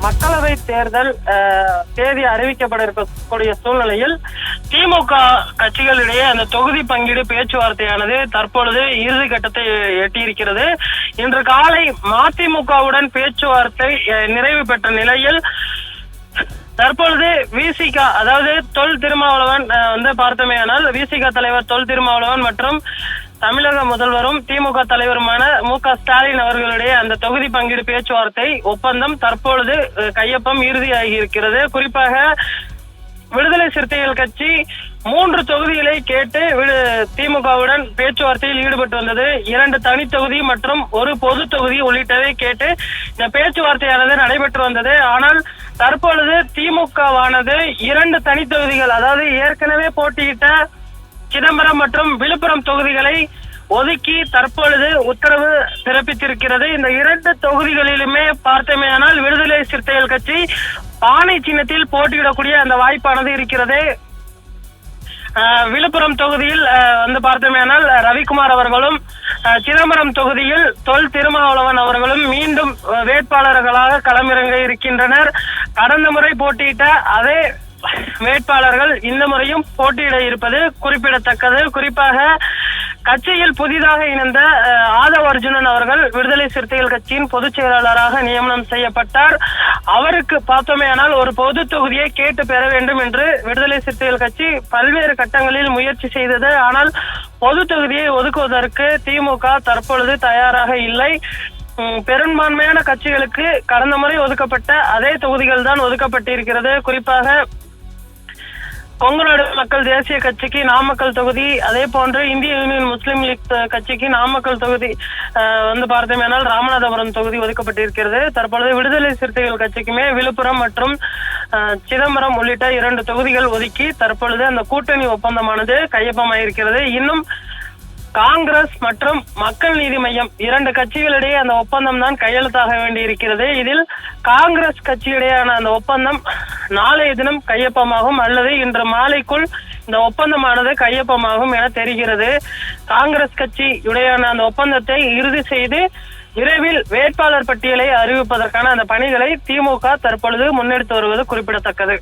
மக்களவை தேர்தல் தேதி அறிவிக்கப்பட இருக்கக்கூடிய சூழ்நிலையில் திமுக கட்சிகளிடையே அந்த தொகுதி பங்கீடு பேச்சுவார்த்தையானது தற்பொழுது இறுதி கட்டத்தை எட்டியிருக்கிறது. இன்று காலை மதிமுகவுடன் பேச்சுவார்த்தை நிறைவு பெற்ற நிலையில் தற்பொழுது விசிக அதாவது தொல் திருமாவளவன் பார்த்தமையானால் விசிக தலைவர் தொல் திருமாவளவன் மற்றும் தமிழக முதல்வரும் திமுக தலைவருமான மு.க. ஸ்டாலின் அவர்களுடைய அந்த தொகுதி பங்கீடு பேச்சுவார்த்தை ஒப்பந்தம் தற்பொழுது கையொப்பம் இறுதியாகி இருக்கிறது. குறிப்பாக விடுதலை சிறுத்தைகள் கட்சி 3 தொகுதிகளை கேட்டு திமுகவுடன் பேச்சுவார்த்தையில் ஈடுபட்டு வந்தது. 2 தனி தொகுதி மற்றும் 1 பொது தொகுதி உள்ளிட்டவை கேட்டு இந்த பேச்சுவார்த்தையானது நடைபெற்று வந்தது. ஆனால் தற்பொழுது திமுகவானது 2 தனி தொகுதிகள், அதாவது ஏற்கனவே போட்டியிட்ட சிதம்பரம் மற்றும் விழுப்புரம் தொகுதிகளை ஒதுக்கி தற்பொழுது உத்தரவு பிறப்பித்திருக்கிறது. இந்த 2 தொகுதிகளிலுமே பார்த்தமையானால் விடுதலை சிறுத்தைகள் கட்சி பானை சின்னத்தில் போட்டியிடக்கூடிய அந்த வாய்ப்பானது இருக்கிறது. விழுப்புரம் தொகுதியில் பார்த்தமையானால் ரவிக்குமார் அவர்களும், சிதம்பரம் தொகுதியில் தொல் திருமாவளவன் அவர்களும் மீண்டும் வேட்பாளர்களாக களமிறங்க இருக்கின்றனர். கடந்த முறை போட்டியிட்ட அதே வேட்பாளர்கள் இந்த முறையும் போட்டியிட இருப்பது குறிப்பிடத்தக்கது. குறிப்பாக கட்சியில் புதிதாக இணைந்த ஆதவ் அர்ஜுனன் அவர்கள் விடுதலை சிறுத்தைகள் கட்சியின் பொதுச் செயலாளராக நியமனம் செய்யப்பட்டார். அவருக்கு பார்த்தோமேயானால் ஒரு பொது தொகுதியை கேட்டு பெற வேண்டும் என்று விடுதலை சிறுத்தைகள் கட்சி பல்வேறு கட்டங்களில் முயற்சி செய்தது. ஆனால் பொது தொகுதியை ஒதுக்குவதற்கு திமுக தற்பொழுது தயாராக இல்லை. பெரும்பான்மையான கட்சிகளுக்கு கடந்த முறை ஒதுக்கப்பட்ட அதே தொகுதிகள் தான் ஒதுக்கப்பட்டிருக்கிறது. குறிப்பாக கொங்கு நாடு மக்கள் தேசிய கட்சிக்கு நாமக்கல் தொகுதி, அதே போன்று இந்திய யூனியன் முஸ்லீம் லீக் கட்சிக்கு நாமக்கல் தொகுதி பார்த்தோமேனால் ராமநாதபுரம் தொகுதி ஒதுக்கப்பட்டிருக்கிறது. தற்பொழுது விடுதலை சிறுத்தைகள் கட்சிக்குமே விழுப்புரம் மற்றும் சிதம்பரம் உள்ளிட்ட 2 தொகுதிகள் ஒதுக்கி தற்பொழுது அந்த கூட்டணி ஒப்பந்தமானது கையொப்பமாயிருக்கிறது. இன்னும் காங்கிரஸ் மற்றும் மக்கள் நீதி மையம் 2 கட்சிகளிடையே அந்த ஒப்பந்தம் தான் கையெழுத்தாக வேண்டியிருக்கிறது. இதில் காங்கிரஸ் கட்சியிடையான அந்த ஒப்பந்தம் நாளைய தினம் கையொப்பமாகும் அல்லது இன்று மாலைக்குள் இந்த ஒப்பந்தமானது கையொப்பமாகும் என தெரிகிறது. காங்கிரஸ் கட்சியுடையான அந்த ஒப்பந்தத்தை இறுதி செய்து விரைவில் வேட்பாளர் பட்டியலை அறிவிப்பதற்கான அந்த பணிகளை திமுக தற்பொழுது முன்னெடுத்து வருவது குறிப்பிடத்தக்கது.